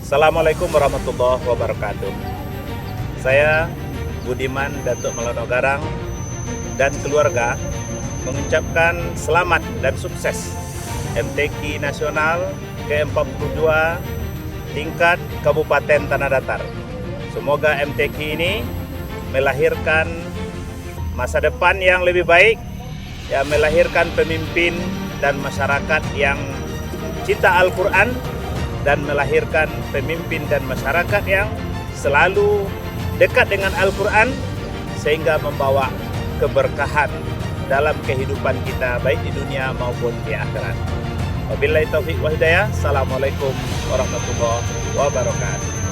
Assalamualaikum warahmatullahi wabarakatuh. Saya Budiman Datuk Melono Garang dan keluarga mengucapkan selamat dan sukses MTQ Nasional ke-42 tingkat Kabupaten Tanah Datar. Semoga MTQ ini melahirkan masa depan yang lebih baik, yang melahirkan pemimpin dan masyarakat yang cinta Al-Quran, dan melahirkan pemimpin dan masyarakat yang selalu dekat dengan Al-Quran sehingga membawa keberkahan dalam kehidupan kita baik di dunia maupun di akhirat. Wabillahi taufiq wa hidayah. Assalamualaikum warahmatullahi wabarakatuh.